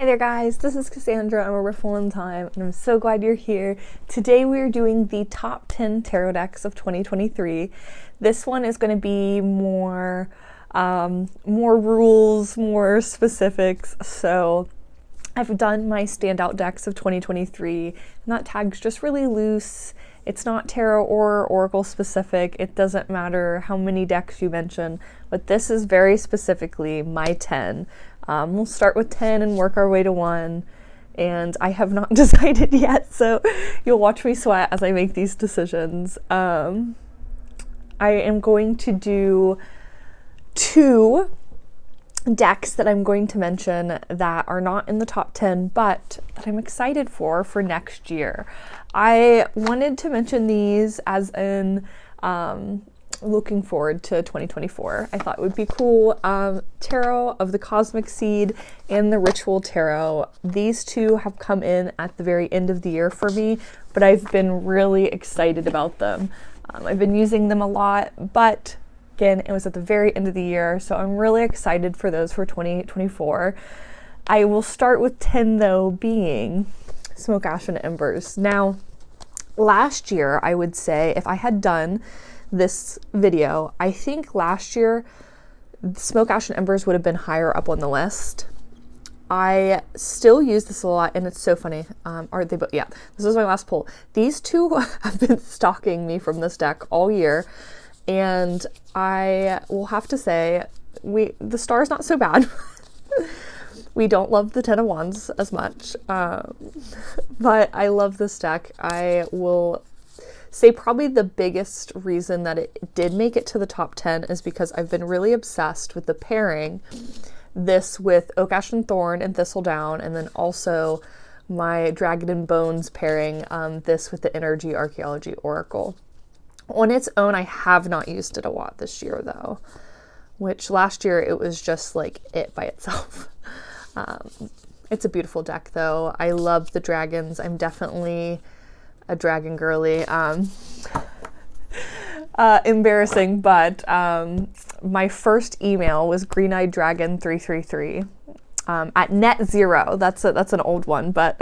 Hey there guys, this is Cassandra. I'm a Riffle in Time and I'm so glad you're here. Today we are doing the top 10 tarot decks of 2023. This one is going to be more rules, more specifics. So I've done my standout decks of 2023 and that tag's just really loose. It's not tarot or oracle specific. It doesn't matter how many decks you mention, but this is very specifically my 10. We'll start with 10 and work our way to 1, and I have not decided yet, so you'll watch me sweat as I make these decisions. I am going to do 2 decks that I'm going to mention that are not in the top 10, but that I'm excited for next year. I wanted to mention these as in looking forward to 2024. I thought it would be cool. Tarot of the Cosmic Seed and the Ritual Tarot. These two have come in at the very end of the year for me, but I've been really excited about them. I've been using them a lot, but again, it was at the very end of the year, so I'm really excited for those for 2024. I will start with 10 though, being Smoke, Ash, and Embers. Now, last year, I would say if I had done this video, I think last year Smoke, Ash, and Embers would have been higher up on the list. I still use this a lot, and it's so funny. Aren't they? But yeah, this is my last pull. These two have been stalking me from this deck all year, and I will have to say, the star's not so bad. We don't love the Ten of Wands as much, but I love this deck. I will say probably the biggest reason that it did make it to the top 10 is because I've been really obsessed with the pairing this with Oak, Ash, and Thorn and Thistledown, and then also my Dragon and Bones pairing this with the Energy Archaeology Oracle. On its own, I have not used it a lot this year though, which last year it was just like it by itself. It's a beautiful deck though. I love the dragons. I'm definitely a dragon girly. Embarrassing, but my first email was Green-Eyed Dragon 333 at net zero. That's an old one, but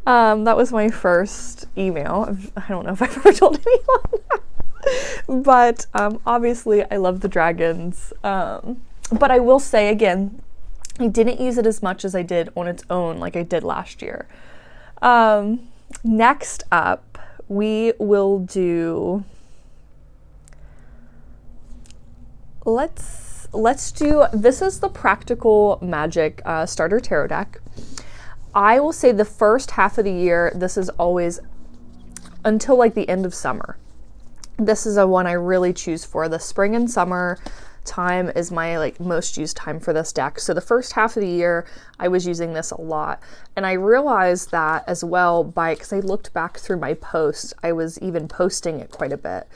that was my first email. I don't know if I've ever told anyone, but obviously I love the dragons. But I will say again, I didn't use it as much as I did on its own, like I did last year. Next up, we will do, let's do, this is the Practical Magic starter tarot deck. I will say the first half of the year, this is always until like the end of summer. This is a one I really choose for. The spring and summer time is my like most used time for this deck. So the first half of the year I was using this a lot, and I realized that as well because I looked back through my posts, I was even posting it quite a bit.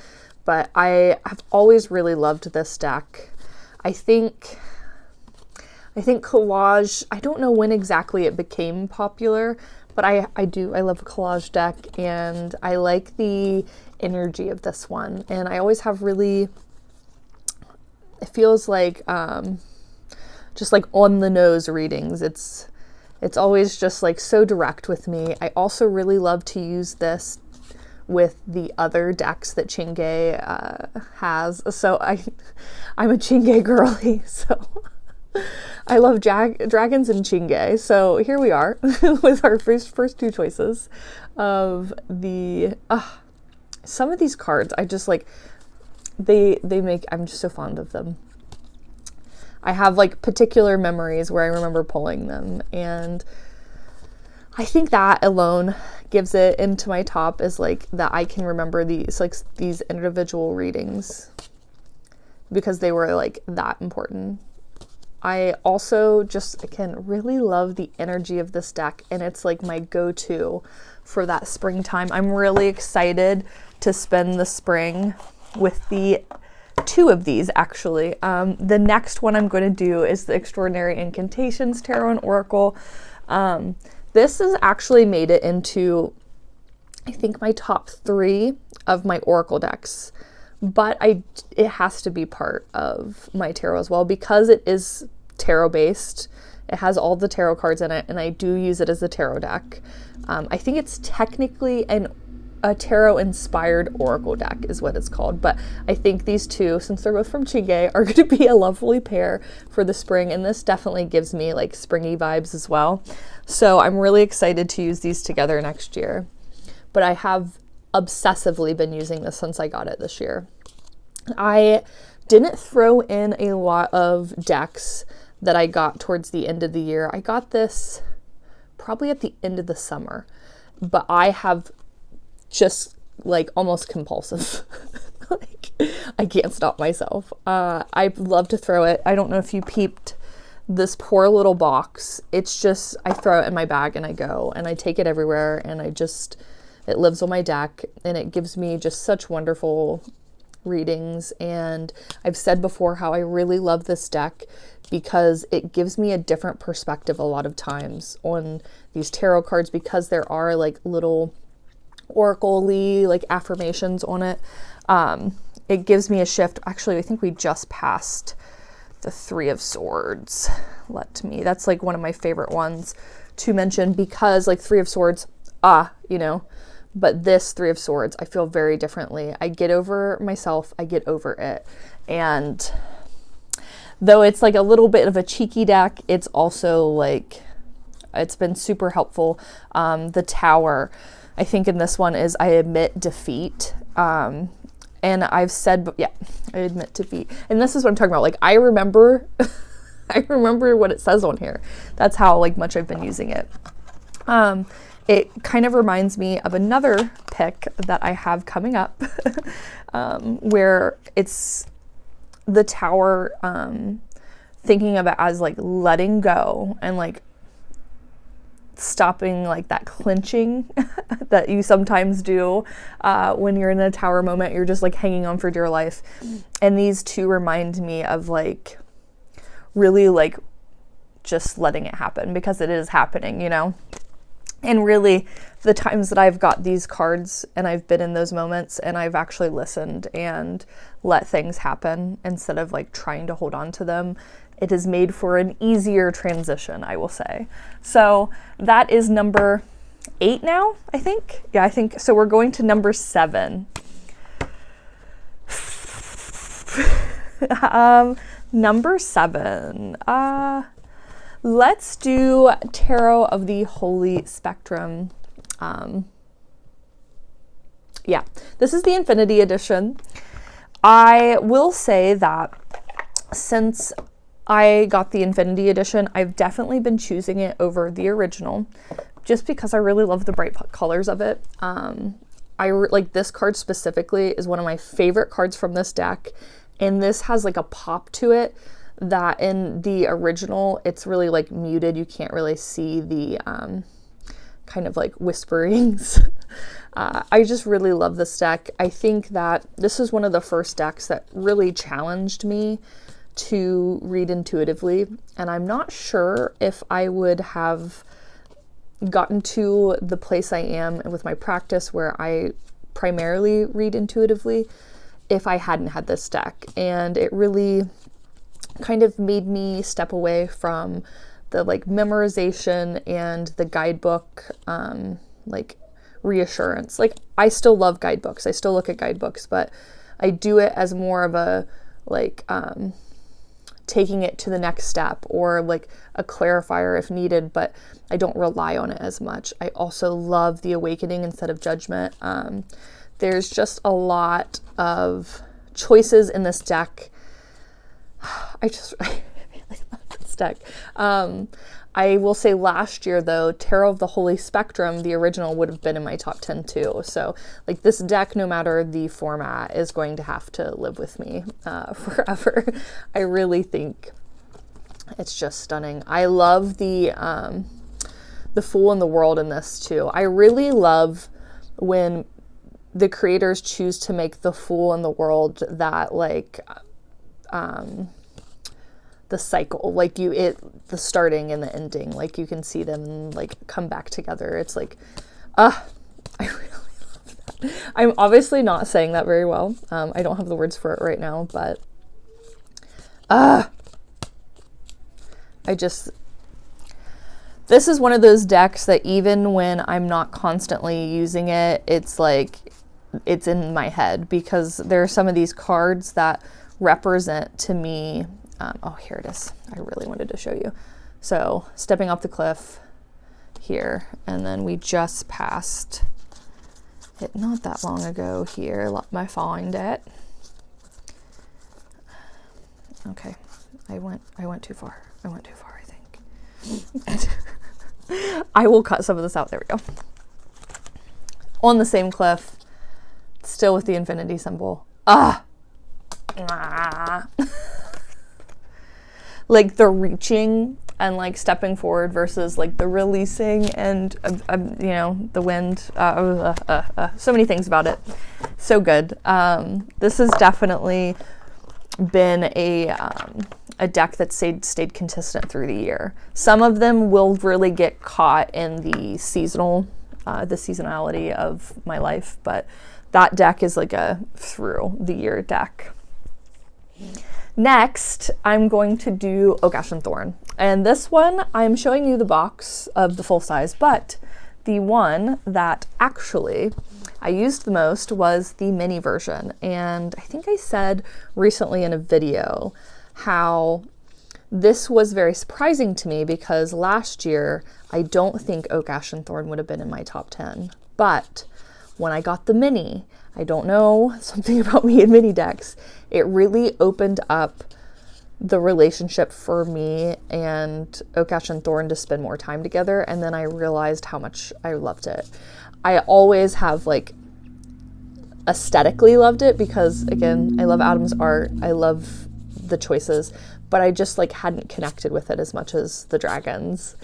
But I have always really loved this deck. I think collage, I don't know when exactly it became popular, but I love a collage deck, and I like the energy of this one, and I always have really, it feels like just like on the nose readings. It's always just like so direct with me. I also really love to use this with the other decks that Chingay has. So I'm a Chingay girly, so I love dragons and Chingay. So here we are with our first 2 choices of the some of these cards. I just like, I'm just so fond of them. I have like particular memories where I remember pulling them, and I think that alone gives it into my top, is like that I can remember these individual readings because they were like that important. I also just, again, really love the energy of this deck, and it's like my go-to for that springtime. I'm really excited to spend the spring with the 2 of these actually. The next one I'm going to do is the Extraordinary Incantations Tarot and Oracle. This has actually made it into, I think, my top 3 of my Oracle decks, but it has to be part of my tarot as well because it is tarot based It has all the tarot cards in it, and I do use it as a tarot deck. I think it's technically a tarot-inspired oracle deck is what it's called, but I think these two, since they're both from Chingay, are going to be a lovely pair for the spring, and this definitely gives me like springy vibes as well. So I'm really excited to use these together next year. But I have obsessively been using this since I got it this year. I didn't throw in a lot of decks that I got towards the end of the year. I got this probably at the end of the summer, but I have just like almost compulsive. Like, I can't stop myself. I love to throw it. I don't know if you peeped this poor little box. It's just, I throw it in my bag and I go, and I take it everywhere, and it lives on my deck, and it gives me just such wonderful readings. And I've said before how I really love this deck because it gives me a different perspective a lot of times on these tarot cards, because there are like little oracle-y like affirmations on it. It gives me a shift. Actually, I think we just passed the Three of Swords. That's like one of my favorite ones to mention, because like Three of Swords, you know, but this Three of Swords, I feel very differently. I get over myself, I get over it. And though it's like a little bit of a cheeky deck, it's also like, it's been super helpful. The Tower, I think in this one, is I admit defeat. And I've said, I admit defeat. And this is what I'm talking about. Like, I remember, I remember what it says on here. That's how like much I've been using it. It kind of reminds me of another pick that I have coming up, where it's the Tower, thinking of it as like letting go and like stopping like that clenching that you sometimes do when you're in a Tower moment. You're just like hanging on for dear life. And these two remind me of like really like just letting it happen, because it is happening, you know? And really, the times that I've got these cards and I've been in those moments and I've actually listened and let things happen instead of like trying to hold on to them, it has made for an easier transition, I will say. So that is number 8 now, I think. Yeah, I think so. We're going to number 7. Number 7. Let's do Tarot of the Holy Spectrum. Yeah, this is the Infinity Edition. I will say that since I got the Infinity Edition, I've definitely been choosing it over the original, just because I really love the bright colors of it. Like this card specifically is one of my favorite cards from this deck, and this has like a pop to it that in the original, it's really like muted. You can't really see the kind of like whisperings. I just really love this deck. I think that this is one of the first decks that really challenged me to read intuitively, and I'm not sure if I would have gotten to the place I am with my practice where I primarily read intuitively if I hadn't had this deck. And it really kind of made me step away from the like memorization and the guidebook like reassurance. Like, I still love guidebooks, I still look at guidebooks, but I do it as more of a like taking it to the next step, or like a clarifier if needed, but I don't rely on it as much. I also love the awakening instead of judgment. There's just a lot of choices in this deck. I really love this deck. I will say last year though, Tarot of the Holy Spectrum, the original, would have been in my top 10 too. So like this deck, no matter the format, is going to have to live with me forever. I really think it's just stunning. I love the Fool and the World in this too. I really love when the creators choose to make the Fool and the World that like the cycle, like the starting and the ending, like you can see them like come back together. It's like, I really love that. I'm obviously not saying that very well. I don't have the words for it right now, but This is one of those decks that even when I'm not constantly using it, it's like, it's in my head, because there are some of these cards that represent to me, oh, here it is. I really wanted to show you. So stepping off the cliff here, and then we just passed it not that long ago here. Let me find it. Okay, I went too far. I went too far, I think. I will cut some of this out. There we go. On the same cliff, still with the infinity symbol. Like the reaching and like stepping forward versus like the releasing and, you know, the wind. So many things about it. So good. This has definitely been a deck that stayed consistent through the year. Some of them will really get caught in the seasonality of my life, but that deck is like a through the year deck. Next, I'm going to do Oak, Ash, and Thorn. And this one, I'm showing you the box of the full size, but the one that actually I used the most was the mini version. And I think I said recently in a video how this was very surprising to me, because last year I don't think Oak, Ash, and Thorn would have been in my top 10. But when I got the mini, I don't know, something about me and mini decks, it really opened up the relationship for me and Oak, Ash, and Thorn to spend more time together. And then I realized how much I loved it. I always have like aesthetically loved it, because again, I love Adam's art. I love the choices, but I just like hadn't connected with it as much as the dragons.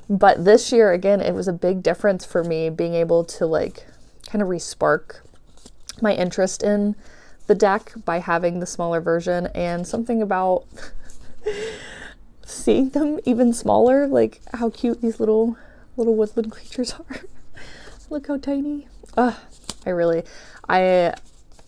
But this year, again, it was a big difference for me being able to like kind of re-spark my interest in the deck by having the smaller version, and something about seeing them even smaller, like how cute these little woodland creatures are. Look how tiny. I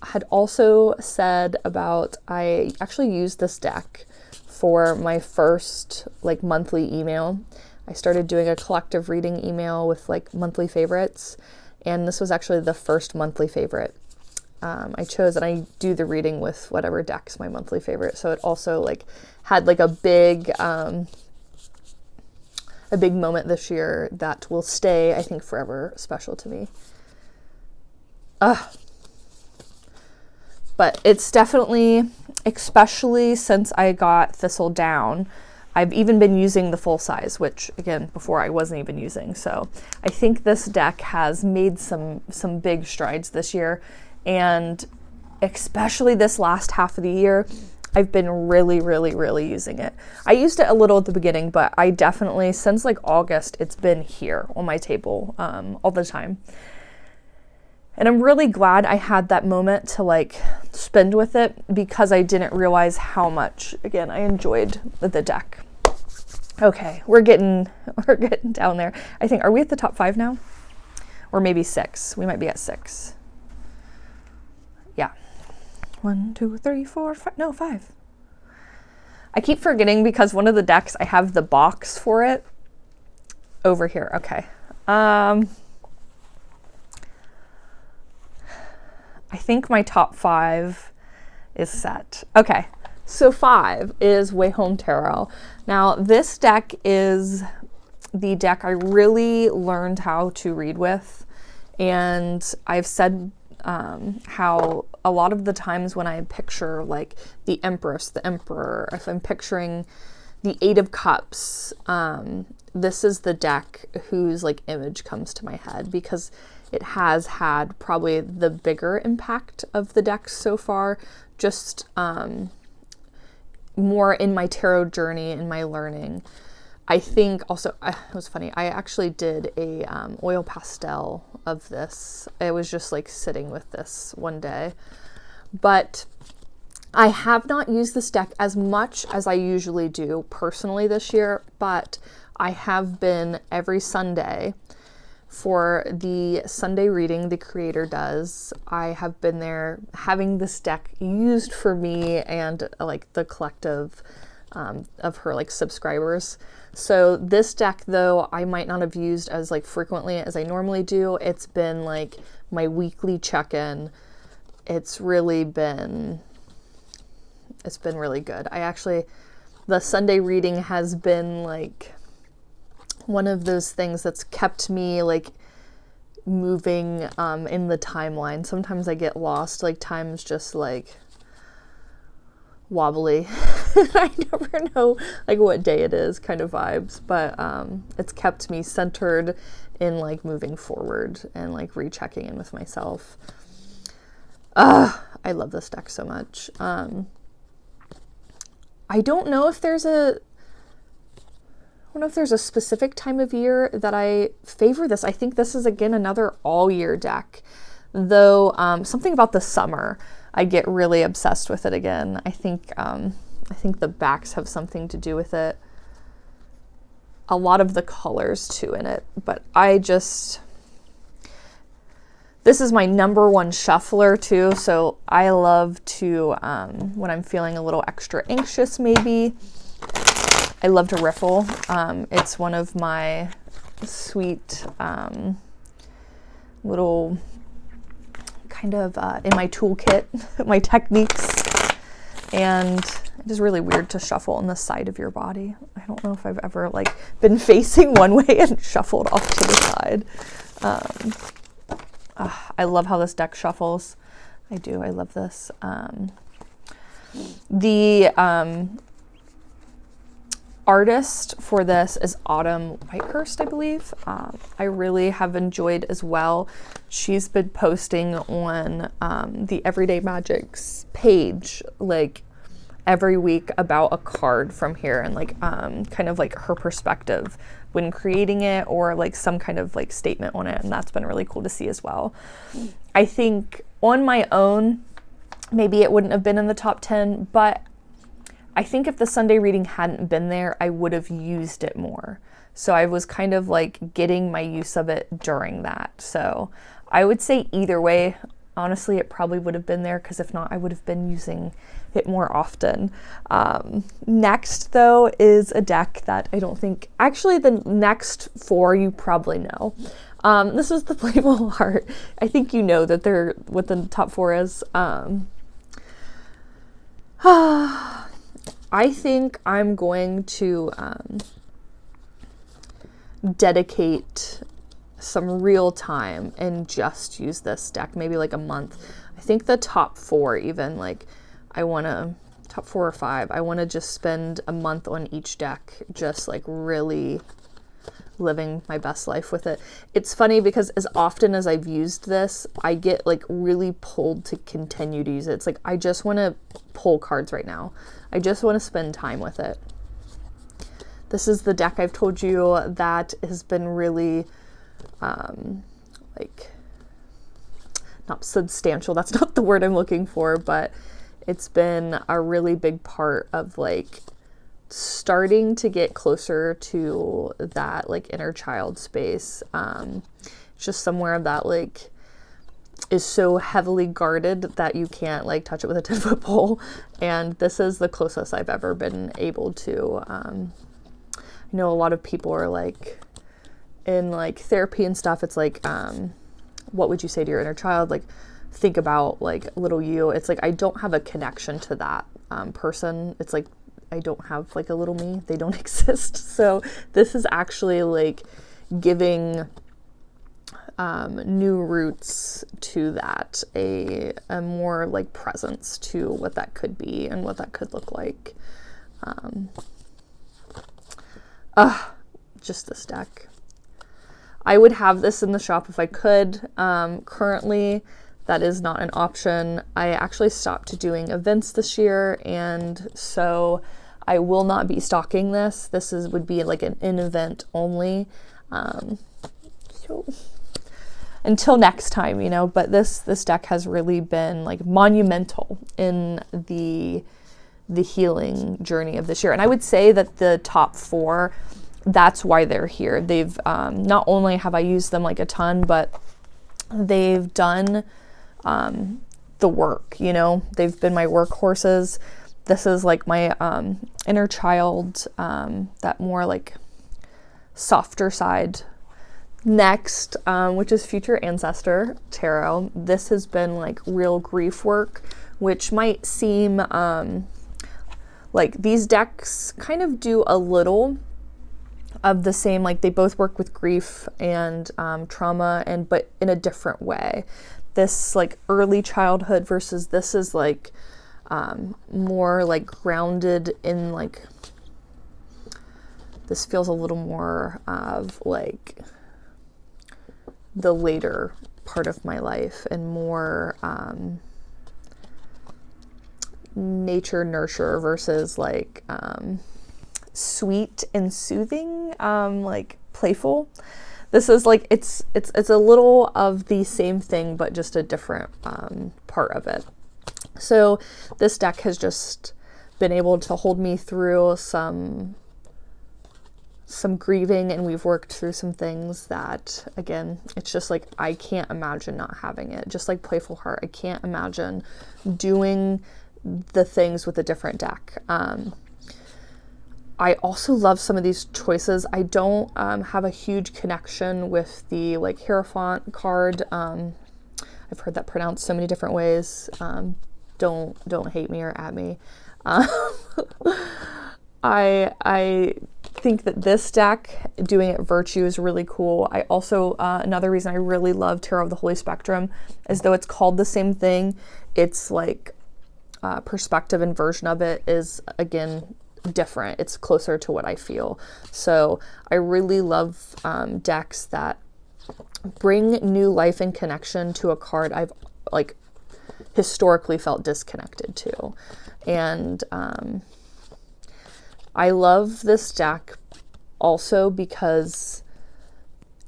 had also said about, I actually used this deck for my first like monthly email. I started doing a collective reading email with like monthly favorites, and this was actually the first monthly favorite I chose, and I do the reading with whatever deck's my monthly favorite. So it also like had like a big moment this year that will stay, I think, forever special to me. But it's definitely, especially since I got Thistle down, I've even been using the full size, which again, before I wasn't even using. So I think this deck has made some big strides this year. And especially this last half of the year, I've been really using it. I used it a little at the beginning, but I definitely, since like August, it's been here on my table all the time. And I'm really glad I had that moment to like spend with it, because I didn't realize how much, again, I enjoyed the deck. Okay, we're getting down there. I think, are we at the top 5 now? Or maybe 6. We might be at 6. Yeah. 1, 2, 3, 4, 5. No, 5. I keep forgetting, because one of the decks, I have the box for it over here. Okay. I think my top 5 is set. Okay. So 5 is Way Home Tarot. Now this deck is the deck I really learned how to read with. And I've said how a lot of the times when I picture like the Empress, the Emperor, if I'm picturing the 8 of Cups, this is the deck whose like image comes to my head, because it has had probably the bigger impact of the decks so far, just more in my tarot journey and my learning. I think also, it was funny, I actually did a oil pastel of this. I was just like sitting with this one day. But I have not used this deck as much as I usually do personally this year, but I have been every Sunday for the Sunday reading the creator does. I have been there having this deck used for me and like the collective of her like subscribers. So this deck though, I might not have used as like frequently as I normally do. It's been like my weekly check-in. It's really been really good. The Sunday reading has been like one of those things that's kept me like moving in the timeline. Sometimes I get lost, like time's just like wobbly. I never know like what day it is, kind of vibes, but it's kept me centered in like moving forward and like rechecking in with myself. I love this deck so much. I don't know if there's a specific time of year that I favor this. I think this is again another all year deck, though something about the summer, I get really obsessed with it again. I think the backs have something to do with it. A lot of the colors too in it, but this is my number one shuffler too, so I love to, when I'm feeling a little extra anxious maybe, I love to riffle. It's one of my sweet little kind of in my toolkit, my techniques, and it is really weird to shuffle on the side of your body. I don't know if I've ever like been facing one way and shuffled off to the side. I love how this deck shuffles. I do. I love this. The artist for this is Autumn Whitehurst, I believe. I really have enjoyed as well. She's been posting on the Everyday Magics page like every week about a card from here and like kind of like her perspective when creating it, or like some kind of like statement on it, and that's been really cool to see as well. I think on my own, maybe it wouldn't have been in the top 10, but I think if the Sunday reading hadn't been there, I would have used it more. So I was kind of like getting my use of it during that. So I would say either way, honestly, it probably would have been there, because if not, I would have been using it more often. Next, though, is a deck that I don't think, actually the next four you probably know. This is the Playful Heart. I think you know that they're what the top four is. I think I'm going to dedicate some real time and just use this deck, maybe like a month. I think the top four, even like top 4 or 5, I want to just spend a month on each deck, just like really living my best life with it. It's funny because as often as I've used this, I get like really pulled to continue to use it. It's like, I just want to pull cards right now. I just want to spend time with it. This is the deck I've told you that has been really like, not substantial, that's not the word I'm looking for, but it's been a really big part of like starting to get closer to that like inner child space. It's just somewhere that like is so heavily guarded that you can't like touch it with a 10-foot pole. And this is the closest I've ever been able to. I know a lot of people are like in like therapy and stuff. It's like, what would you say to your inner child? Like, think about like little you. It's like, I don't have a connection to that person. It's like, I don't have like a little me. They don't exist. So this is actually like giving new roots to that, a more like presence to what that could be and what that could look like. Just this deck. I would have this in the shop if I could. Currently, that is not an option. I actually stopped doing events this year, and so I will not be stocking this. This would be like an in-event only. So until next time, you know, but this deck has really been like monumental in the healing journey of this year. And I would say that the top 4, that's why they're here. They've not only have I used them like a ton, but they've done the work, you know. They've been my workhorses. This is like my inner child, that more like softer side. Next, which is Future Ancestor Tarot. This has been like real grief work, which might seem like these decks kind of do a little of the same, like they both work with grief and trauma, and but in a different way. This like early childhood versus this is like more like grounded in like, this feels a little more of like the later part of my life and more nature nurture versus like sweet and soothing, like playful. This is like it's a little of the same thing but just a different part of it. So this deck has just been able to hold me through some grieving, and we've worked through some things that, again, it's just like I can't imagine not having it. Just like Playful Heart, I can't imagine doing the things with a different deck. I also love some of these choices. I don't have a huge connection with the like Hierophant card. I've heard that pronounced so many different ways. Don't hate me or at me. I think that this deck, doing it Virtue, is really cool. I also, another reason I really love Tarot of the Holy Spectrum is, though it's called the same thing, it's like perspective and version of it is, again, different. It's closer to what I feel. So I really love decks that bring new life and connection to a card I've like historically felt disconnected to. And I love this deck also because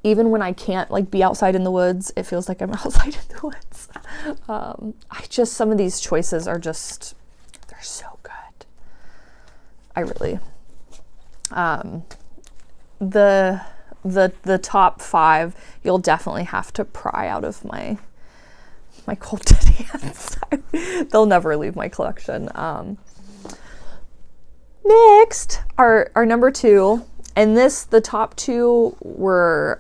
even when I can't like be outside in the woods, it feels like I'm outside in the woods. Some of these choices are just, they're so good. I really, the top 5, you'll definitely have to pry out of my culted hands. They'll never leave my collection. Next, our number 2, and the top 2 were,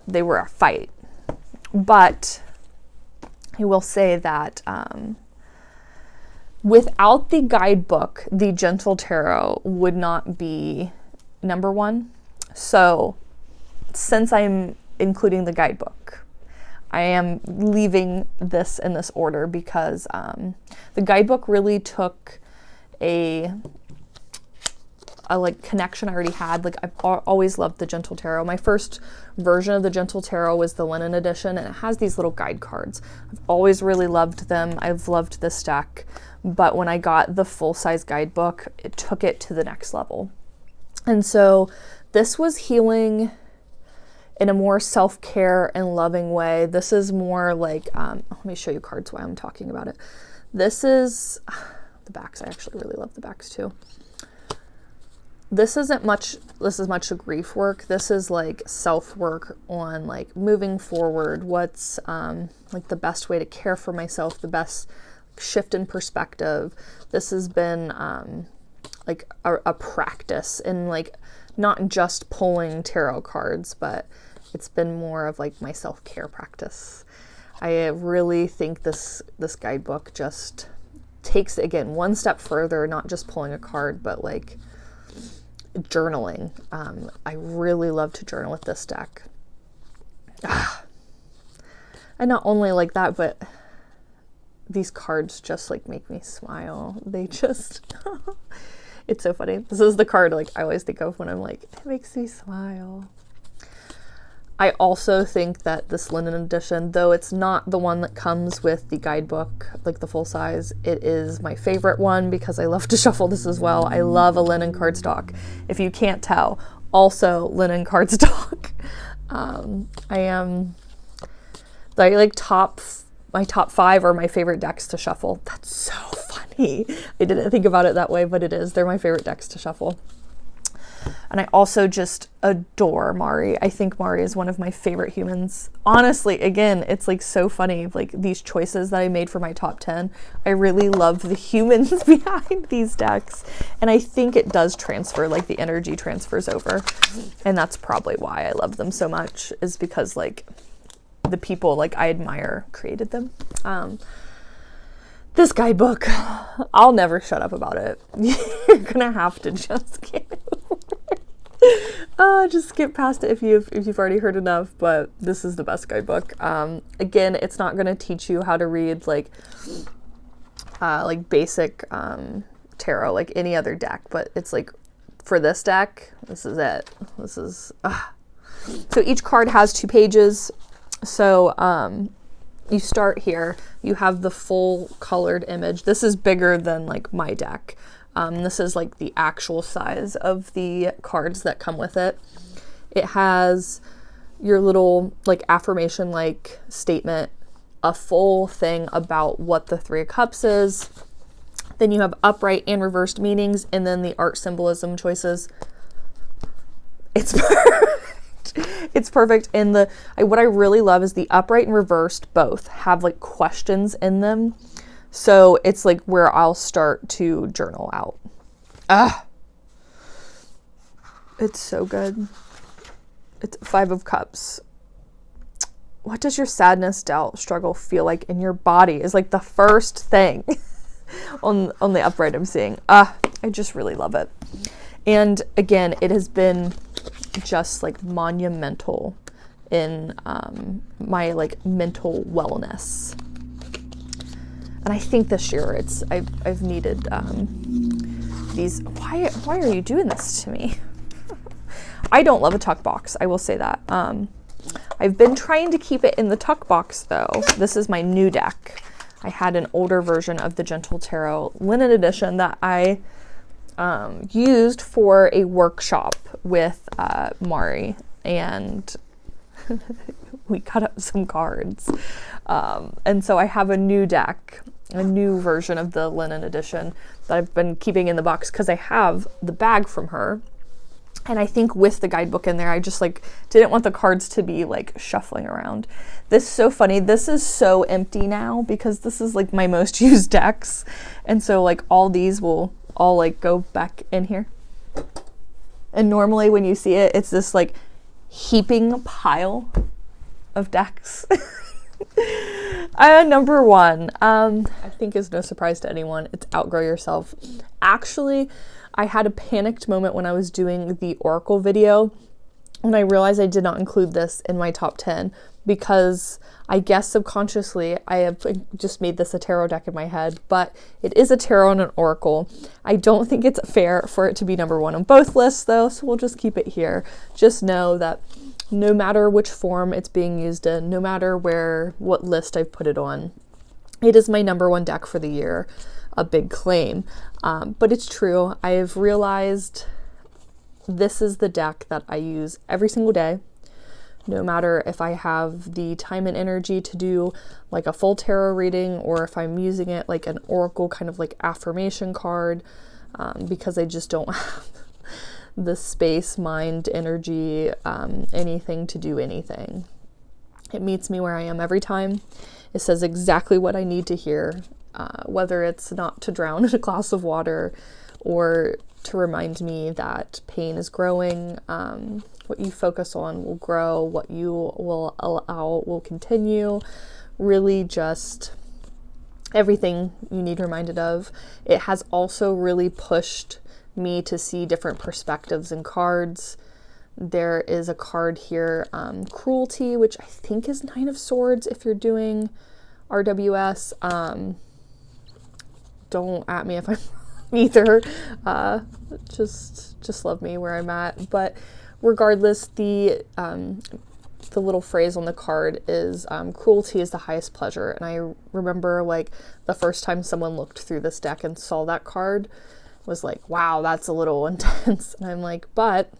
they were a fight, but I will say that without the guidebook, the Gentle Tarot would not be number 1. So since I'm including the guidebook, I am leaving this in this order because the guidebook really took a like connection I already had. Like I've always loved the Gentle Tarot. My first version of the Gentle Tarot was the linen edition, and it has these little guide cards. I've always really loved them. I've loved this deck, but when I got the full-size guidebook, it took it to the next level. And so this was healing in a more self-care and loving way. This is more like, let me show you cards while I'm talking about it. This is, the backs, I actually really love the backs too. This is much a grief work. This is like self-work on like moving forward. What's like the best way to care for myself, the best shift in perspective. This has been like a practice in like not just pulling tarot cards, but it's been more of like my self-care practice. I really think this guidebook just takes it, again, one step further, not just pulling a card, but like journaling. I really love to journal with this deck. And not only like that, but these cards just like make me smile. They just, it's so funny. This is the card like I always think of when I'm like, it makes me smile. I also think that this linen edition, though it's not the one that comes with the guidebook, like the full size, it is my favorite one because I love to shuffle this as well. I love a linen cardstock. If you can't tell, also linen cardstock. My top 5 are my favorite decks to shuffle. That's so funny. I didn't think about it that way, but it is. They're my favorite decks to shuffle. And I also just adore Mari. I think Mari is one of my favorite humans. Honestly, again, it's like so funny, like these choices that I made for my top 10. I really love the humans behind these decks. And I think it does transfer, like the energy transfers over. And that's probably why I love them so much, is because like the people like I admire created them. This guidebook, I'll never shut up about it. You're gonna have to just get just skip past it if you've already heard enough, but this is the best guidebook. Again, it's not gonna teach you how to read like basic tarot like any other deck, but it's like for this deck, this is it. This is so each card has 2 pages. So you start here, you have the full colored image. This is bigger than like my deck. This is like the actual size of the cards that come with it. It has your little like affirmation like statement, a full thing about what the 3 of Cups is. Then you have upright and reversed meanings, and then the art symbolism choices. It's it's perfect. And what I really love is the upright and reversed both have like questions in them. So it's like where I'll start to journal out. It's so good. It's 5 of Cups. What does your sadness, doubt, struggle feel like in your body is like the first thing on the upright I'm seeing. I just really love it. And again, it has been just like monumental in my like mental wellness. And I think this year I've needed these. Why are you doing this to me? I don't love a tuck box, I will say that. I've been trying to keep it in the tuck box though. This is my new deck. I had an older version of the Gentle Tarot linen edition that I used for a workshop with Mari, and we cut up some cards. And so I have a new deck, a new version of the linen edition that I've been keeping in the box because I have the bag from her. And I think with the guidebook in there, I just like didn't want the cards to be like shuffling around. This is so funny. This is so empty now because this is like my most used decks. And so like all these will all like go back in here. And normally when you see it, it's this like heaping pile of decks. Number 1, I think is no surprise to anyone. It's Outgrow Yourself. Actually, I had a panicked moment when I was doing the Oracle video and I realized I did not include this in my top 10 because I guess subconsciously I have just made this a tarot deck in my head, but it is a tarot and an oracle. I don't think it's fair for it to be number 1 on both lists though, so we'll just keep it here. Just know that no matter which form it's being used in, no matter what list I've put it on, it is my number 1 deck for the year. A big claim, but it's true. I've realized this is the deck that I use every single day, no matter if I have the time and energy to do like a full tarot reading or if I'm using it like an oracle kind of like affirmation card, because I just don't have the space, mind, energy, anything to do anything. It meets me where I am every time. It says exactly what I need to hear. Whether it's not to drown in a glass of water or to remind me that pain is growing, what you focus on will grow, what you will allow will continue, really just everything you need reminded of. It has also really pushed me to see different perspectives in cards. There is a card here, Cruelty, which I think is 9 of Swords if you're doing RWS. Don't at me if I'm either. Just love me where I'm at. But regardless, the little phrase on the card is cruelty is the highest pleasure. And I remember like the first time someone looked through this deck and saw that card was like, wow, that's a little intense. And I'm like, but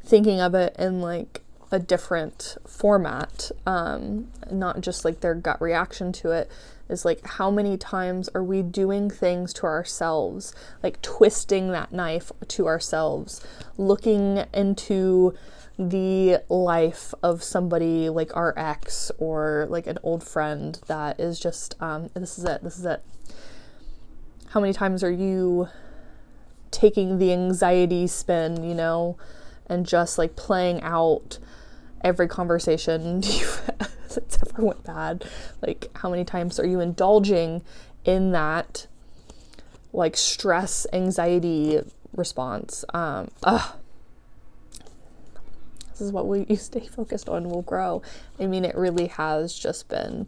thinking of it in like a different format, not just like their gut reaction to it, is like, how many times are we doing things to ourselves, like twisting that knife to ourselves, looking into the life of somebody like our ex or like an old friend that is just, this is it. How many times are you taking the anxiety spin, you know, and just like playing out every conversation that's ever went bad? Like, how many times are you indulging in that like stress, anxiety response? This is what you stay focused on will grow. I mean, it really has just been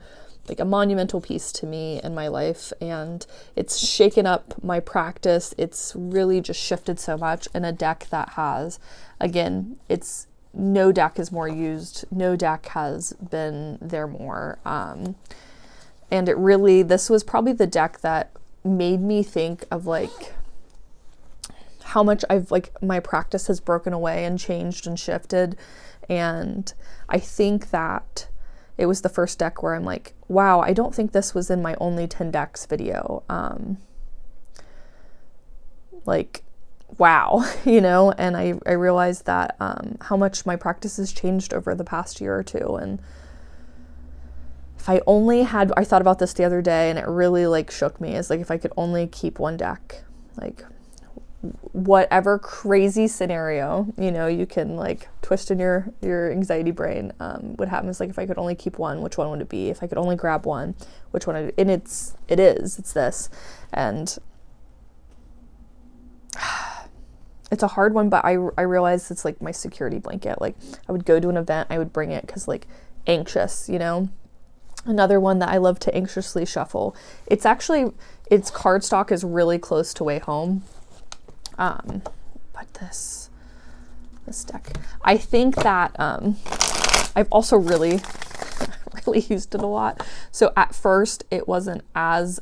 like a monumental piece to me in my life, and it's shaken up my practice. It's really just shifted so much in a deck that has, again, it's no deck is more used. No deck has been there more. And it really, this was probably the deck that made me think of like how much my practice has broken away and changed and shifted. And I think that it was the first deck where I'm like, wow, I don't think this was in my only 10 decks video. Like, wow, you know, and I realized that how much my practice has changed over the past year or two. And if I only had, I thought about this the other day and it really like shook me, is like, if I could only keep one deck, like whatever crazy scenario, you know, you can like twist in your anxiety brain, what happens, like if I could only keep one, which one would it be? If I could only grab one, which one? And it's this. And it's a hard one, but I realize it's like my security blanket. Like, I would go to an event, I would bring it because like anxious, you know. Another one that I love to anxiously shuffle. It's actually, its cardstock is really close to Way Home. But this deck, I think that I've also really used it a lot. So at first it wasn't as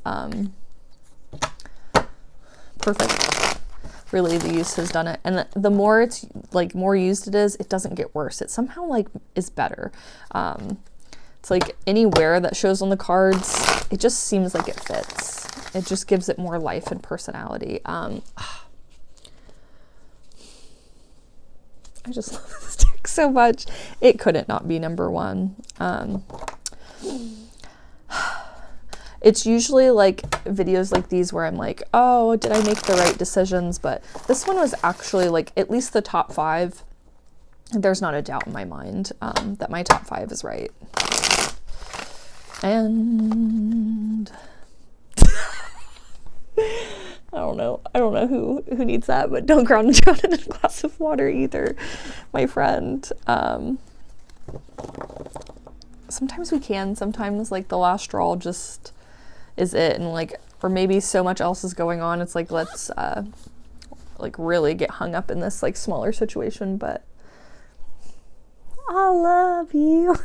perfect. Really, the use has done it, and the more it's like more used it is, it doesn't get worse. It somehow like is better. It's like anywhere that shows on the cards, it just seems like it fits. It just gives it more life and personality. I just love this deck so much. It couldn't not be number one. It's usually like videos like these where I'm like, oh, did I make the right decisions? But this one was actually like at least the top 5. There's not a doubt in my mind that my top 5 is right. And I don't know who needs that, but don't drown it in a glass of water either, my friend. Sometimes we can, sometimes like the last straw just is it, and like, or maybe so much else is going on, it's like, let's like really get hung up in this like smaller situation. But I love you.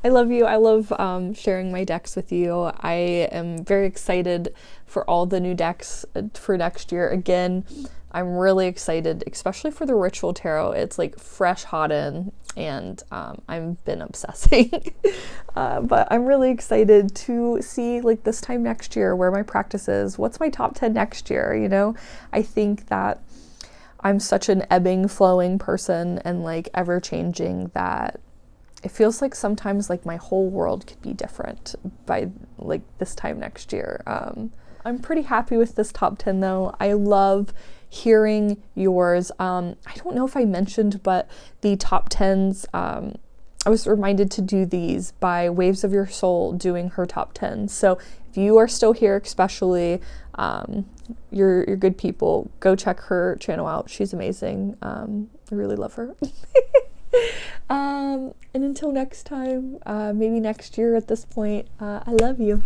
I love you. I love sharing my decks with you. I am very excited for all the new decks for next year. Again, I'm really excited, especially for the Ritual Tarot. It's like fresh, hot in, and I've been obsessing. But I'm really excited to see like this time next year where my practice is. What's my top 10 next year, you know? I think that I'm such an ebbing, flowing person and like ever changing that it feels like sometimes like my whole world could be different by like this time next year. I'm pretty happy with this top 10 though. I love hearing yours. I don't know if I mentioned, but the top 10s, I was reminded to do these by Waves of Your Soul doing her top 10. So if you are still here, especially, you're good people, go check her channel out. She's amazing. I really love her. And until next time, maybe next year at this point, I love you.